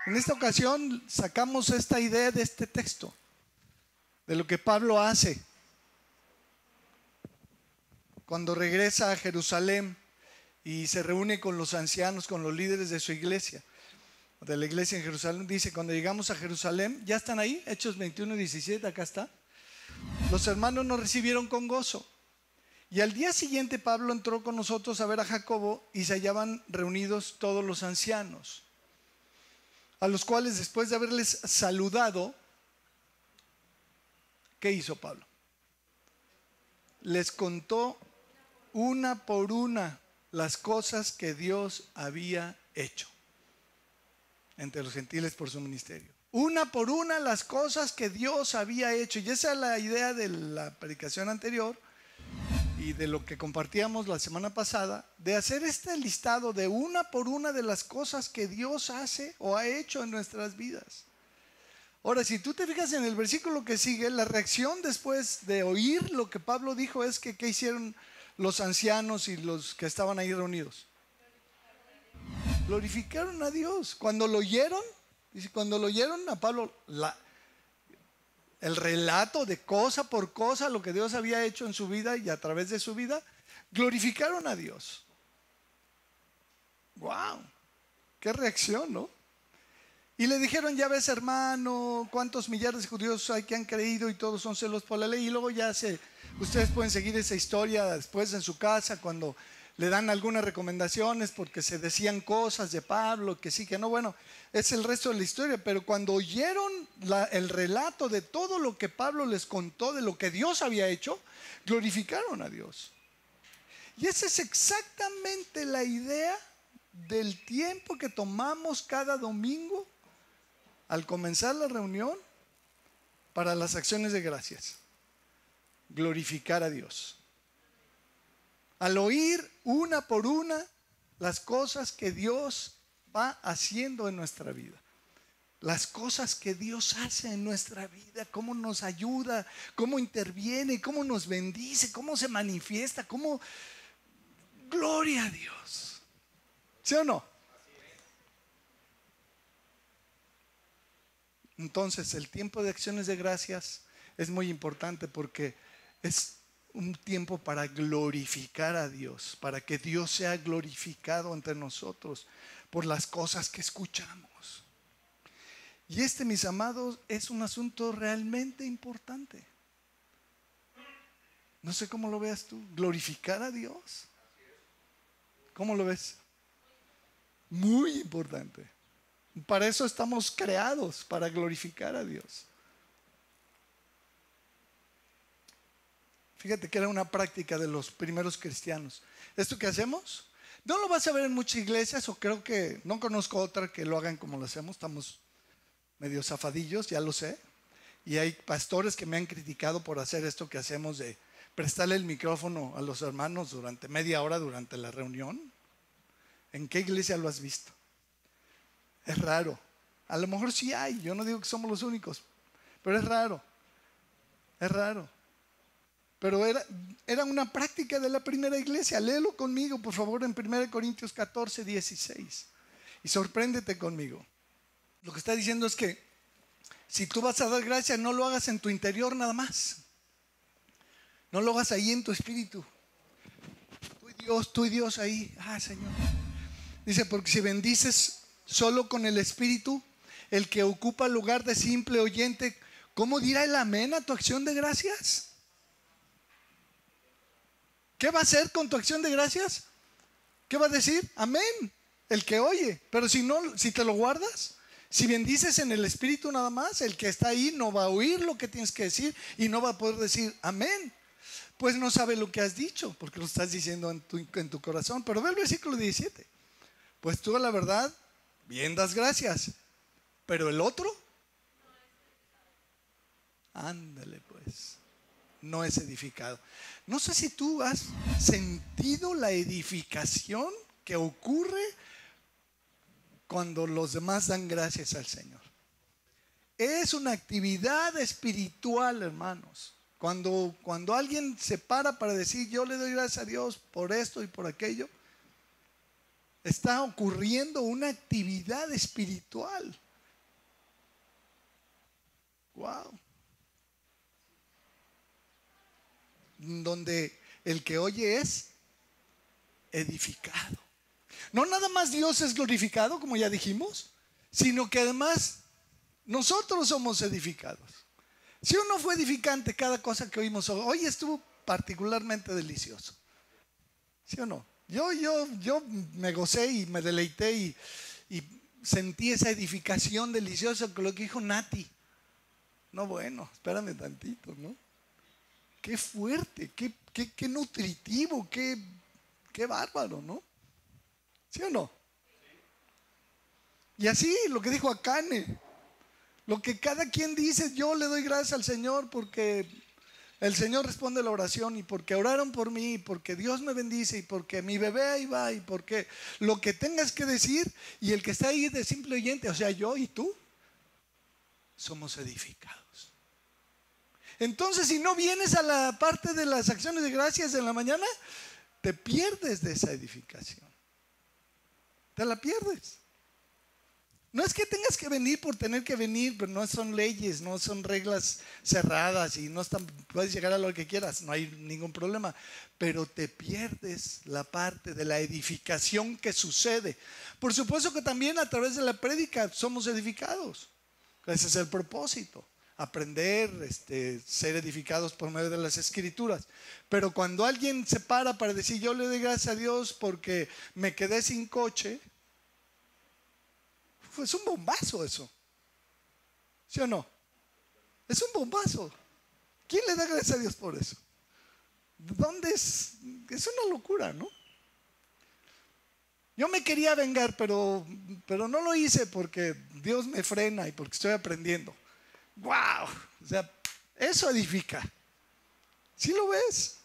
En esta ocasión sacamos esta idea de este texto, de lo que Pablo hace cuando regresa a Jerusalén y se reúne con los ancianos, con los líderes de su iglesia, de la iglesia en Jerusalén. Dice, cuando llegamos a Jerusalén, ya están ahí, Hechos 21 y 17, acá está. Los hermanos nos recibieron con gozo. Y al día siguiente Pablo entró con nosotros a ver a Jacobo y se hallaban reunidos todos los ancianos, a los cuales después de haberles saludado, ¿qué hizo Pablo? Les contó una por una las cosas que Dios había hecho entre los gentiles por su ministerio. Una por una las cosas que Dios había hecho. Y esa es la idea de la predicación anterior y de lo que compartíamos la semana pasada, de hacer este listado de una por una de las cosas que Dios hace o ha hecho en nuestras vidas. Ahora, si tú te fijas en el versículo que sigue, la reacción después de oír lo que Pablo dijo es que ¿qué hicieron los ancianos y los que estaban ahí reunidos? Glorificaron a Dios. Cuando lo oyeron, dice, cuando lo oyeron a Pablo, el relato de cosa por cosa, lo que Dios había hecho en su vida y a través de su vida, glorificaron a Dios. ¡Wow! ¡Qué reacción!, ¿no? Y le dijeron, ya ves, hermano, cuántos millares de judíos hay que han creído y todos son celos por la ley. Y luego ustedes pueden seguir esa historia después en su casa cuando le dan algunas recomendaciones porque se decían cosas de Pablo, que sí, que no. Bueno, es el resto de la historia. Pero cuando oyeron el relato de todo lo que Pablo les contó, de lo que Dios había hecho, glorificaron a Dios. Y esa es exactamente la idea del tiempo que tomamos cada domingo al comenzar la reunión para las acciones de gracias. Glorificar a Dios. Al oír una por una las cosas que Dios va haciendo en nuestra vida. Las cosas que Dios hace en nuestra vida, cómo nos ayuda, cómo interviene, cómo nos bendice, cómo se manifiesta, cómo... Gloria a Dios. ¿Sí o no? Entonces, el tiempo de acciones de gracias es muy importante porque es un tiempo para glorificar a Dios, para que Dios sea glorificado entre nosotros por las cosas que escuchamos. Y mis amados, es un asunto realmente importante. No sé cómo lo veas tú, glorificar a Dios. ¿Cómo lo ves? Muy importante. Para eso estamos creados, para glorificar a Dios. Fíjate que era una práctica de los primeros cristianos. Esto que hacemos, no lo vas a ver en muchas iglesias, o creo que no conozco otra que lo hagan como lo hacemos. Estamos medio zafadillos, ya lo sé. Y hay pastores que me han criticado por hacer esto que hacemos de prestarle el micrófono a los hermanos durante media hora durante la reunión. ¿En qué iglesia lo has visto? Es raro. A lo mejor sí hay, yo no digo que somos los únicos, pero es raro. Es raro. Pero era una práctica de la primera iglesia. Léelo conmigo, por favor, en 1 Corintios 14, 16. Y sorpréndete conmigo. Lo que está diciendo es que si tú vas a dar gracias, no lo hagas en tu interior nada más. No lo hagas ahí en tu espíritu. Tú y Dios ahí. Señor. Dice, porque si bendices solo con el espíritu, el que ocupa lugar de simple oyente, ¿cómo dirá el amén a tu acción de gracias? ¿Qué va a hacer con tu acción de gracias? ¿Qué va a decir? Amén, el que oye. Pero si te lo guardas, si bendices en el espíritu nada más, el que está ahí no va a oír lo que tienes que decir y no va a poder decir amén. Pues no sabe lo que has dicho, porque lo estás diciendo en tu corazón. Pero ve el versículo 17. Pues tú a la verdad bien das gracias, pero el otro, ándale pues, no es edificado. No sé si tú has sentido la edificación que ocurre cuando los demás dan gracias al Señor. Es una actividad espiritual, hermanos. Cuando alguien se para decir, yo le doy gracias a Dios por esto y por aquello, está ocurriendo una actividad espiritual. Wow. Donde el que oye es edificado. No nada más Dios es glorificado, como ya dijimos, sino que además nosotros somos edificados. Si uno fue edificante cada cosa que oímos hoy estuvo particularmente delicioso. ¿Sí o no? Yo me gocé y me deleité y sentí esa edificación deliciosa con lo que dijo Nati. No, bueno, espérame tantito, ¿no? Qué fuerte, qué nutritivo, qué bárbaro, ¿no? ¿Sí o no? Y así lo que dijo Akane, lo que cada quien dice, yo le doy gracias al Señor porque el Señor responde la oración y porque oraron por mí, y porque Dios me bendice y porque mi bebé ahí va y porque lo que tengas que decir y el que está ahí de simple oyente, o sea, yo y tú, somos edificados. Entonces, si no vienes a la parte de las acciones de gracias en la mañana, te pierdes de esa edificación. Te la pierdes. No es que tengas que venir por tener que venir, pero no son leyes, no son reglas cerradas y no están, puedes llegar a lo que quieras, no hay ningún problema. Pero te pierdes la parte de la edificación que sucede. Por supuesto que también a través de la prédica somos edificados. Ese es el propósito. Aprender, ser edificados por medio de las escrituras. Pero cuando alguien se para decir yo le doy gracias a Dios porque me quedé sin coche, es un bombazo eso. ¿Sí o no? Es un bombazo. ¿Quién le da gracias a Dios por eso? ¿Dónde es? Es una locura, ¿no? Yo me quería vengar, pero no lo hice porque Dios me frena y porque estoy aprendiendo. ¡Wow! O sea, eso edifica. ¿Sí lo ves?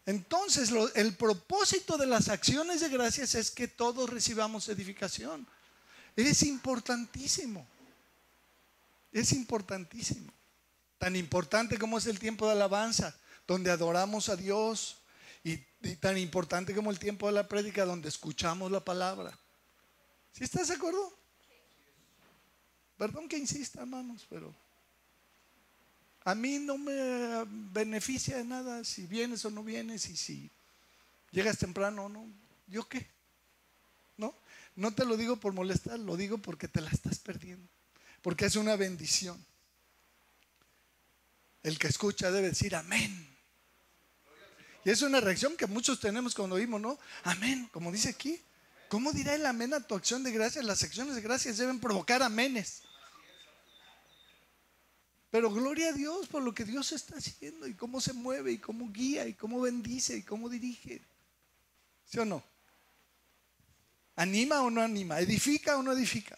Entonces, el propósito de las acciones de gracias es que todos recibamos edificación. Es importantísimo. Es importantísimo. Tan importante como es el tiempo de alabanza, donde adoramos a Dios, y tan importante como el tiempo de la prédica, donde escuchamos la palabra. ¿Sí estás de acuerdo? Perdón que insista, hermanos, pero a mí no me beneficia de nada si vienes o no vienes y si llegas temprano o no. ¿Yo qué? No te lo digo por molestar, lo digo porque te la estás perdiendo. Porque es una bendición. El que escucha debe decir amén. Y es una reacción que muchos tenemos cuando oímos, ¿no? Amén, como dice aquí. ¿Cómo dirá el amén a tu acción de gracias? Las acciones de gracias deben provocar amenes. Pero gloria a Dios por lo que Dios está haciendo y cómo se mueve y cómo guía y cómo bendice y cómo dirige. ¿Sí o no? ¿Anima o no anima? ¿Edifica o no edifica?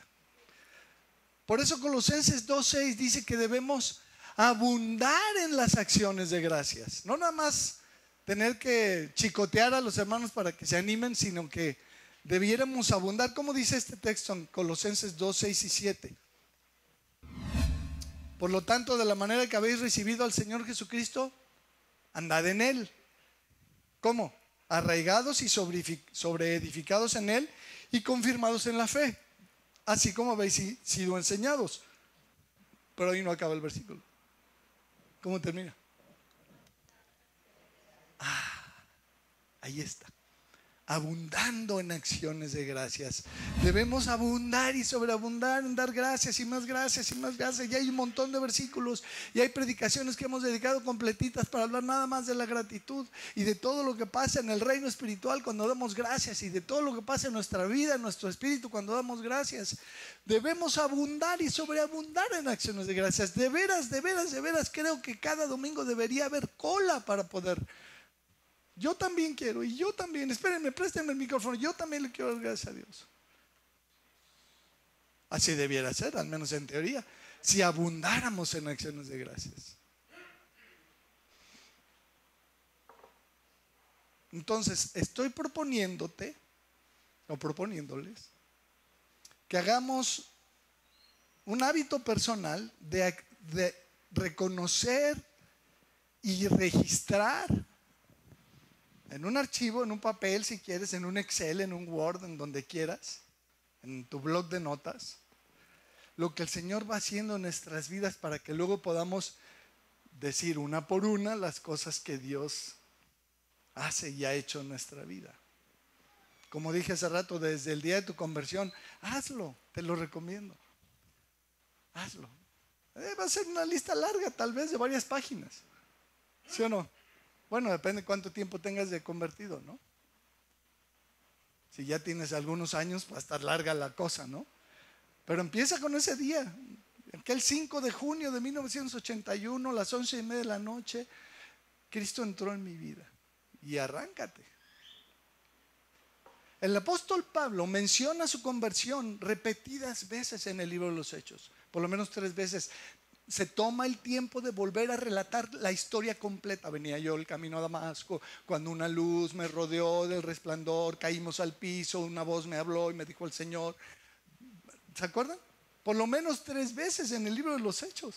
Por eso Colosenses 2:6 dice que debemos abundar en las acciones de gracias. No nada más tener que chicotear a los hermanos para que se animen, sino que debiéramos abundar. ¿Cómo dice este texto en Colosenses 2:6 y 7? Por lo tanto, de la manera que habéis recibido al Señor Jesucristo, andad en Él. ¿Cómo? Arraigados y sobreedificados en Él y confirmados en la fe, así como habéis sido enseñados. Pero ahí no acaba el versículo. ¿Cómo termina? Ahí está. Abundando en acciones de gracias. Debemos abundar y sobreabundar en dar gracias y más gracias y más gracias. Y hay un montón de versículos y hay predicaciones que hemos dedicado completitas para hablar nada más de la gratitud y de todo lo que pasa en el reino espiritual cuando damos gracias y de todo lo que pasa en nuestra vida, en nuestro espíritu cuando damos gracias. Debemos abundar y sobreabundar en acciones de gracias. De veras, creo que cada domingo debería haber cola para poder. Yo también quiero, y yo también, espérenme, préstenme el micrófono, yo también le quiero dar gracias a Dios. Así debiera ser, al menos en teoría, si abundáramos en acciones de gracias. Entonces, estoy proponiéndote, o proponiéndoles, que hagamos un hábito personal de reconocer y registrar en un archivo, en un papel si quieres, en un Excel, en un Word, en donde quieras, en tu blog de notas, lo que el Señor va haciendo en nuestras vidas para que luego podamos decir una por una las cosas que Dios hace y ha hecho en nuestra vida. Como dije hace rato, desde el día de tu conversión, hazlo, te lo recomiendo. Hazlo. Va a ser una lista larga, tal vez de varias páginas. ¿Sí o no? Bueno, depende de cuánto tiempo tengas de convertido, ¿no? Si ya tienes algunos años, va a estar larga la cosa, ¿no? Pero empieza con ese día. Aquel 5 de junio de 1981, las 11:30 de la noche, Cristo entró en mi vida. Y arráncate. El apóstol Pablo menciona su conversión repetidas veces en el libro de los Hechos, por lo menos 3 veces. Se toma el tiempo de volver a relatar la historia completa. Venía yo el camino a Damasco, cuando una luz me rodeó del resplandor, caímos al piso, una voz me habló y me dijo el Señor. ¿Se acuerdan? Por lo menos 3 veces en el libro de los Hechos.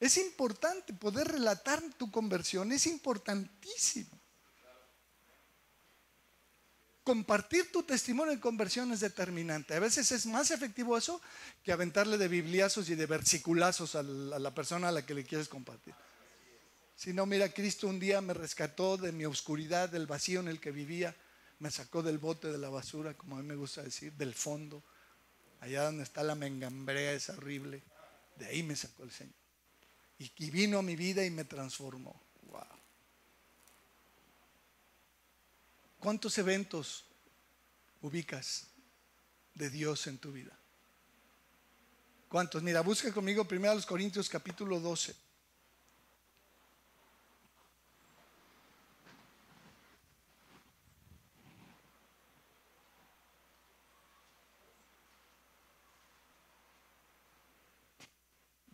Es importante poder relatar tu conversión, es importantísimo. Compartir tu testimonio de conversión es determinante. A veces es más efectivo eso que aventarle de bibliazos y de versiculazos a la persona a la que le quieres compartir. Si no, mira, Cristo un día me rescató de mi oscuridad, del vacío en el que vivía. Me sacó del bote de la basura, como a mí me gusta decir, del fondo. Allá donde está la mengambrea, es horrible. De ahí me sacó el Señor. Y vino a mi vida y me transformó. Wow. ¿Cuántos eventos ubicas de Dios en tu vida? ¿Cuántos? Mira, busca conmigo 1 Corintios capítulo 12.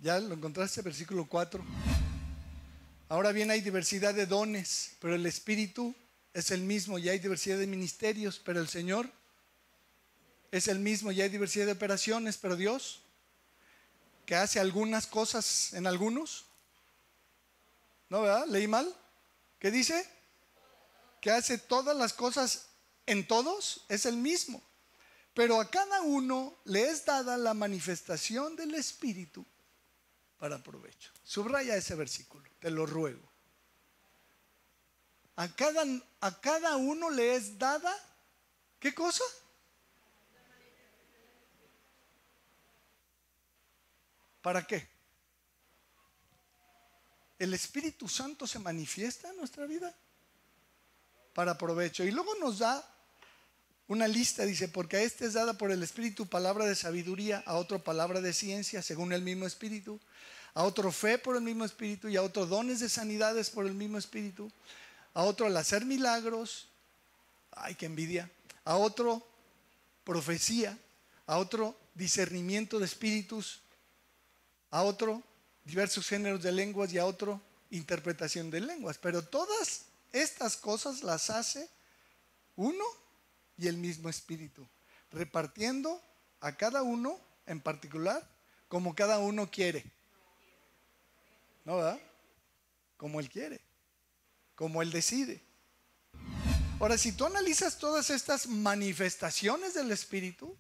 ¿Ya lo encontraste? Versículo 4. Ahora bien, hay diversidad de dones, pero el Espíritu es el mismo, y hay diversidad de ministerios, pero el Señor es el mismo, y hay diversidad de operaciones, pero Dios, que hace algunas cosas en algunos. ¿No, verdad? ¿Leí mal? ¿Qué dice? Que hace todas las cosas en todos, es el mismo. Pero a cada uno le es dada la manifestación del Espíritu para provecho. Subraya ese versículo, te lo ruego. A cada uno le es dada, ¿qué cosa? ¿Para qué? El Espíritu Santo se manifiesta en nuestra vida para provecho. Y luego nos da una lista, dice, porque a este es dada por el Espíritu palabra de sabiduría, a otro palabra de ciencia, según el mismo Espíritu, a otro fe por el mismo Espíritu, y a otro dones de sanidades por el mismo Espíritu, a otro al hacer milagros, ay, qué envidia, a otro profecía, a otro discernimiento de espíritus, a otro diversos géneros de lenguas y a otro interpretación de lenguas. Pero todas estas cosas las hace uno y el mismo Espíritu, repartiendo a cada uno en particular como cada uno quiere. ¿No, verdad? Como Él quiere, como Él decide. Ahora, si tú analizas todas estas manifestaciones del Espíritu,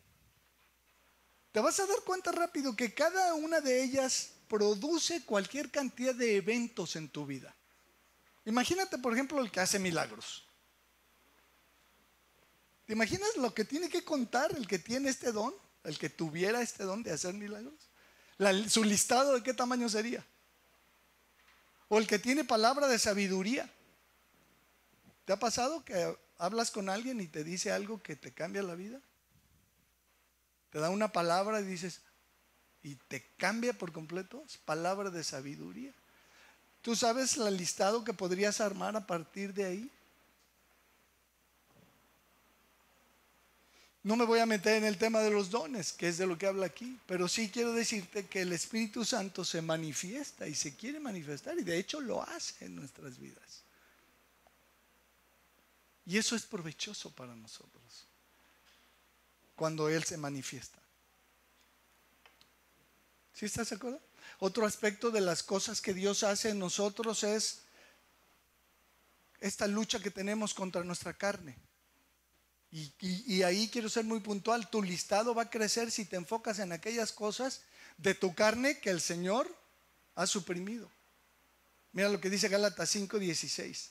te vas a dar cuenta rápido que cada una de ellas produce cualquier cantidad de eventos en tu vida. Imagínate, por ejemplo, el que hace milagros. ¿Te imaginas lo que tiene que contar el que tiene este don? El que tuviera este don de hacer milagros. Su listado, ¿de qué tamaño sería? O el que tiene palabra de sabiduría. ¿Te ha pasado que hablas con alguien y te dice algo que te cambia la vida? Te da una palabra y dices, y te cambia por completo. Es palabra de sabiduría. ¿Tú sabes el listado que podrías armar a partir de ahí? No me voy a meter en el tema de los dones, que es de lo que habla aquí, pero sí quiero decirte que el Espíritu Santo se manifiesta y se quiere manifestar, y de hecho lo hace en nuestras vidas. Y eso es provechoso para nosotros cuando Él se manifiesta. ¿Sí estás de acuerdo? Otro aspecto de las cosas que Dios hace en nosotros es esta lucha que tenemos contra nuestra carne. Y ahí quiero ser muy puntual. Tu listado va a crecer si te enfocas en aquellas cosas de tu carne que el Señor ha suprimido. Mira lo que dice Gálatas 5:16.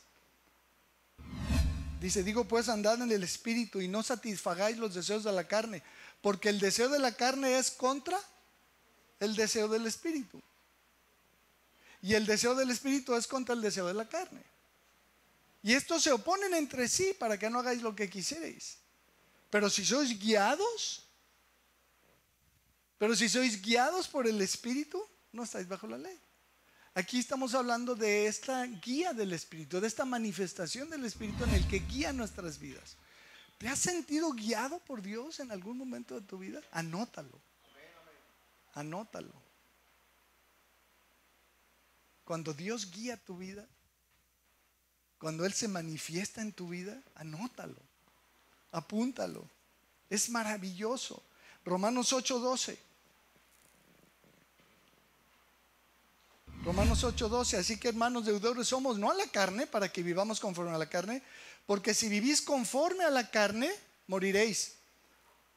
Dice, digo pues, andad en el Espíritu y no satisfagáis los deseos de la carne, porque el deseo de la carne es contra el deseo del Espíritu. Y el deseo del Espíritu es contra el deseo de la carne. Y estos se oponen entre sí para que no hagáis lo que quisierais. Pero si sois guiados por el Espíritu, no estáis bajo la ley. Aquí estamos hablando de esta guía del Espíritu, de esta manifestación del Espíritu en el que guía nuestras vidas. ¿Te has sentido guiado por Dios en algún momento de tu vida? Anótalo. Anótalo. Cuando Dios guía tu vida, cuando Él se manifiesta en tu vida, anótalo, apúntalo. Es maravilloso. Romanos 8:12. Romanos 8:12. Así que, hermanos, deudores somos, no a la carne, para que vivamos conforme a la carne, porque si vivís conforme a la carne, moriréis.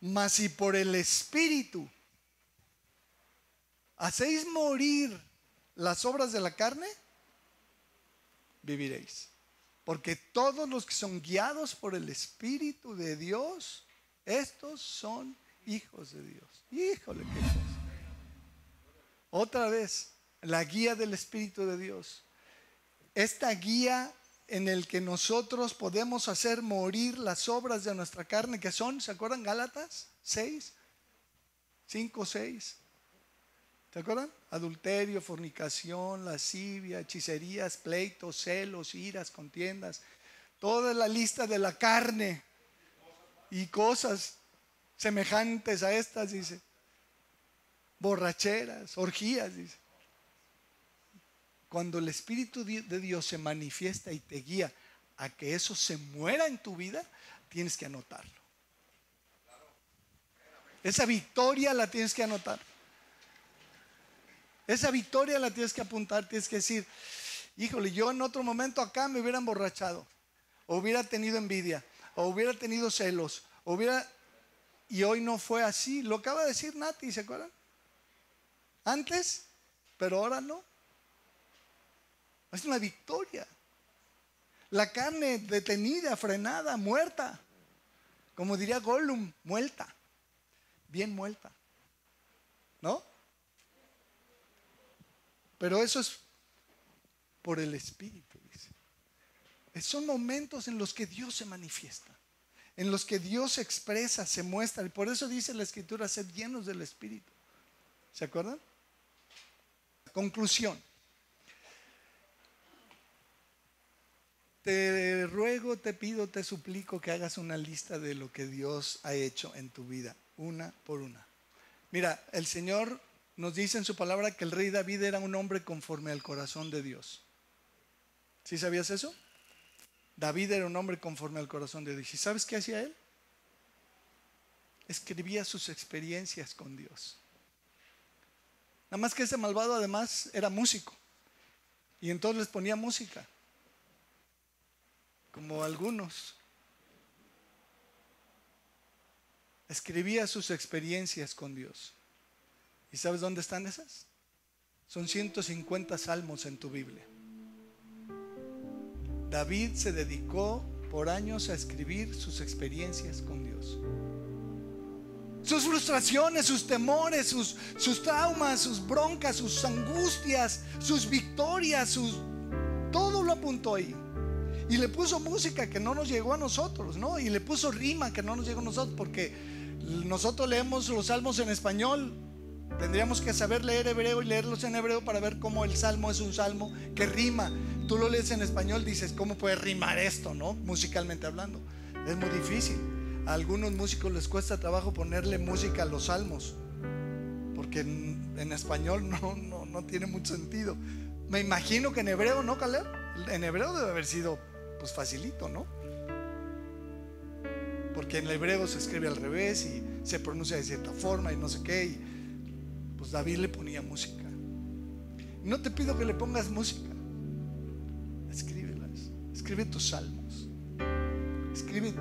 Mas si por el Espíritu hacéis morir las obras de la carne, viviréis. Porque todos los que son guiados por el Espíritu de Dios, estos son hijos de Dios. Híjole, qué cosa. Otra vez, la guía del Espíritu de Dios. Esta guía en el que nosotros podemos hacer morir las obras de nuestra carne, que son, ¿se acuerdan? Gálatas 5:6. ¿Se acuerdan? Adulterio, fornicación, lascivia, hechicerías, pleitos, celos, iras, contiendas. Toda la lista de la carne y cosas semejantes a estas, dice. Borracheras, orgías, dice. Cuando el Espíritu de Dios se manifiesta y te guía a que eso se muera en tu vida, tienes que anotarlo. Esa victoria la tienes que anotar. Esa victoria la tienes que apuntar, tienes que decir, híjole, yo en otro momento acá me hubiera emborrachado, o hubiera tenido envidia, o hubiera tenido celos, y hoy no fue así. Lo acaba de decir Nati, ¿se acuerdan? Antes, pero ahora no. Es una victoria. La carne detenida, frenada, muerta. Como diría Gollum, muerta. Bien muerta. ¿No? Pero eso es por el Espíritu, dice. Son momentos en los que Dios se manifiesta, en los que Dios se expresa, se muestra. Y por eso dice la Escritura, sed llenos del Espíritu. ¿Se acuerdan? Conclusión. Te ruego, te pido, te suplico que hagas una lista de lo que Dios ha hecho en tu vida, una por una. Mira, el Señor nos dice en su palabra que el rey David era un hombre conforme al corazón de Dios. ¿Sí sabías eso? David era un hombre conforme al corazón de Dios. ¿Y sabes qué hacía él? Escribía sus experiencias con Dios. Nada más que ese malvado además era músico. Y entonces les ponía música. Como algunos. Escribía sus experiencias con Dios. ¿Y sabes dónde están esas? Son 150 salmos en tu Biblia. David se dedicó por años a escribir sus experiencias con Dios. Sus frustraciones, sus temores, sus traumas, sus broncas, sus angustias, sus victorias, todo lo apuntó ahí. Y le puso música que no nos llegó a nosotros, ¿no? Y le puso rima que no nos llegó a nosotros, porque nosotros leemos los salmos en español. Tendríamos que saber leer hebreo y leerlos en hebreo para ver cómo el salmo es un salmo que rima. Tú lo lees en español, dices, ¿cómo puede rimar esto, no? Musicalmente hablando. Es muy difícil. A algunos músicos les cuesta trabajo ponerle música a los salmos, porque en español no tiene mucho sentido. Me imagino que en hebreo, ¿no, Caleb? En hebreo debe haber sido pues facilito, ¿no? Porque en el hebreo se escribe al revés y se pronuncia de cierta forma y no sé qué. Y pues David le ponía música. No te pido que le pongas música. Escríbelas. Escribe tus salmos. Escribe.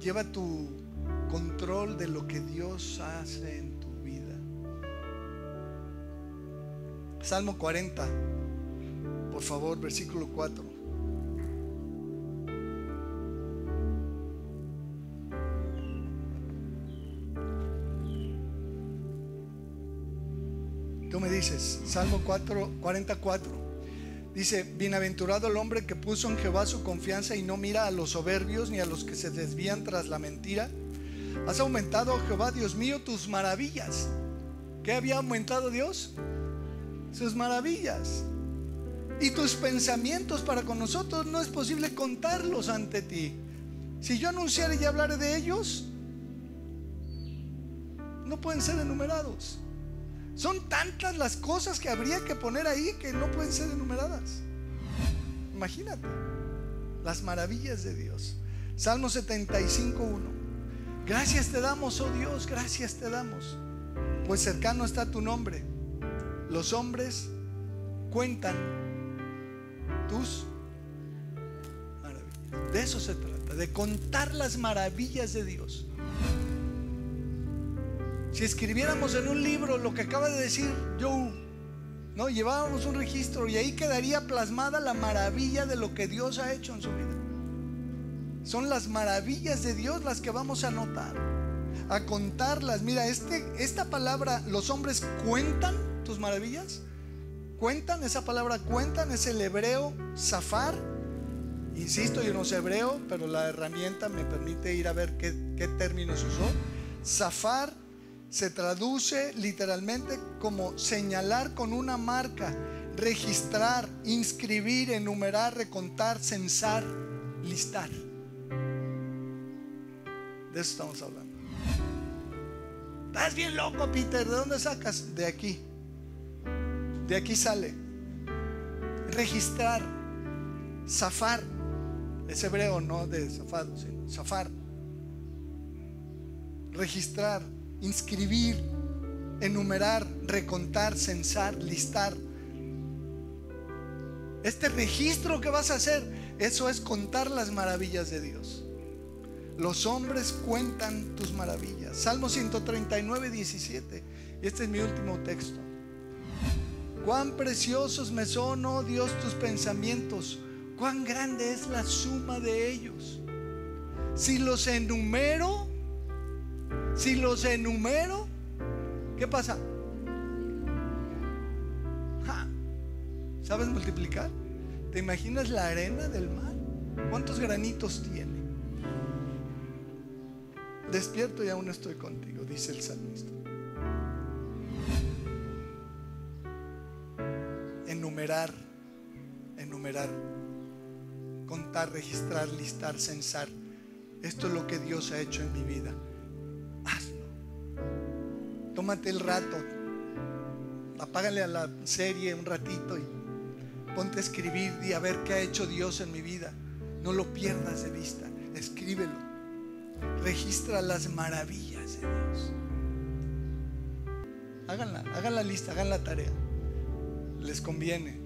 Lleva tu control de lo que Dios hace en tu vida. Salmo 40, por favor, versículo 4. Tú me dices, Salmo 44, dice: bienaventurado el hombre que puso en Jehová su confianza y no mira a los soberbios ni a los que se desvían tras la mentira. Has aumentado, Jehová Dios mío, tus maravillas. ¿Qué había aumentado Dios? Sus maravillas. Y tus pensamientos para con nosotros no es posible contarlos ante ti. Si yo anunciare y hablaré de ellos, no pueden ser enumerados. Son tantas las cosas que habría que poner ahí que no pueden ser enumeradas. Imagínate las maravillas de Dios. Salmo 75:1. Gracias te damos, oh Dios, gracias te damos, pues cercano está tu nombre. Los hombres cuentan tus maravillas. De eso se trata, de contar las maravillas de Dios. Si escribiéramos en un libro lo que acaba de decir Joe, ¿no? Llevábamos un registro y ahí quedaría plasmada la maravilla de lo que Dios ha hecho en su vida. Son las maravillas de Dios las que vamos a anotar, a contarlas. Mira, esta palabra, los hombres cuentan tus maravillas. Cuentan, esa palabra cuentan es el hebreo zafar. Insisto, yo no sé hebreo, pero la herramienta me permite ir a ver qué términos usó. Zafar se traduce literalmente como señalar con una marca, registrar, inscribir, enumerar, recontar, censar, listar. De eso estamos hablando. Estás bien loco, Peter. ¿De dónde sacas? De aquí. De aquí sale. Registrar, zafar. Es hebreo, no de zafado, sino zafar. Registrar, inscribir, enumerar, recontar, censar, listar. Este registro que vas a hacer, eso es contar las maravillas de Dios. Los hombres cuentan tus maravillas. Salmo 139:17. Y este es mi último texto. Cuán preciosos me son, oh Dios, tus pensamientos. Cuán grande es la suma de ellos. Si los enumero, ¿qué pasa? ¿Sabes multiplicar? ¿Te imaginas la arena del mar? ¿Cuántos granitos tiene? Despierto y aún estoy contigo, dice el salmista. Enumerar, contar, registrar, listar, censar. Esto es lo que Dios ha hecho en mi vida. Hazlo. Tómate el rato, apágale a la serie un ratito y ponte a escribir y a ver qué ha hecho Dios en mi vida. No lo pierdas de vista, escríbelo. Registra las maravillas de Dios. Hagan la lista, hagan la tarea. Les conviene.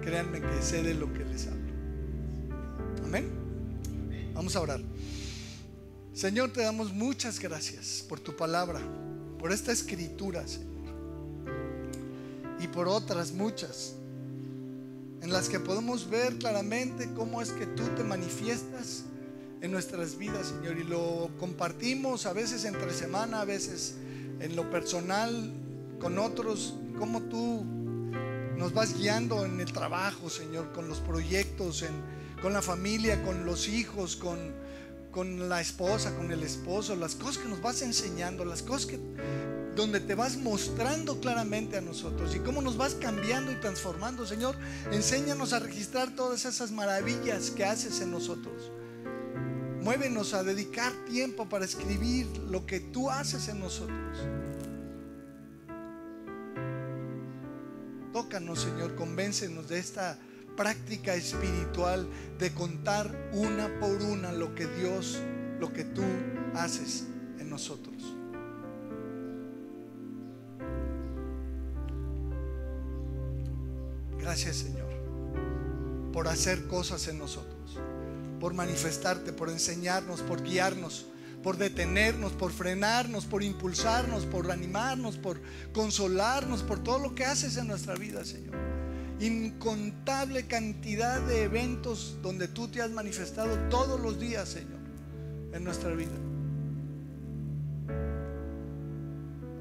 Créanme que sé de lo que les hablo. Amén. Vamos a orar. Señor, te damos muchas gracias por tu palabra, por esta escritura, Señor, y por otras muchas en las que podemos ver claramente cómo es que tú te manifiestas en nuestras vidas, Señor, y lo compartimos a veces entre semana, a veces en lo personal con otros, cómo tú nos vas guiando en el trabajo, Señor, con los proyectos, con la familia, con los hijos, con la esposa, con el esposo, las cosas que nos vas enseñando, las cosas donde te vas mostrando claramente a nosotros y cómo nos vas cambiando y transformando. Señor, enséñanos a registrar todas esas maravillas que haces en nosotros. Muévenos a dedicar tiempo para escribir lo que tú haces en nosotros. Tócanos, Señor, convéncenos de esta práctica espiritual de contar una por una lo que tú haces en nosotros. Gracias, Señor, por hacer cosas en nosotros. por manifestarte, por enseñarnos, por guiarnos, por detenernos, por frenarnos, por impulsarnos, por animarnos, por consolarnos, por todo lo que haces en nuestra vida, Señor. Incontable cantidad de eventos donde tú te has manifestado todos los días, Señor, en nuestra vida.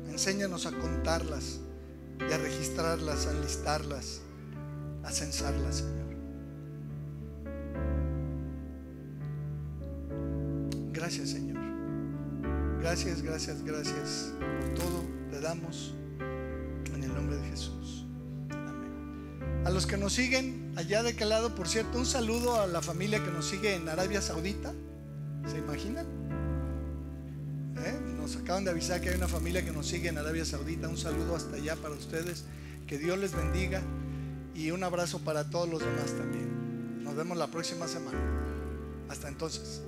Enséñanos a contarlas y a registrarlas, a enlistarlas, a censarlas, Señor. Gracias, Señor. Gracias, gracias, gracias por todo. Te damos en el nombre de Jesús. Amén. A los que nos siguen allá de aquel lado, por cierto, un saludo a la familia que nos sigue en Arabia Saudita. ¿Se imaginan? Nos acaban de avisar que hay una familia que nos sigue en Arabia Saudita. Un saludo hasta allá para ustedes. Que Dios les bendiga. Y un abrazo para todos los demás también. Nos vemos la próxima semana. Hasta entonces.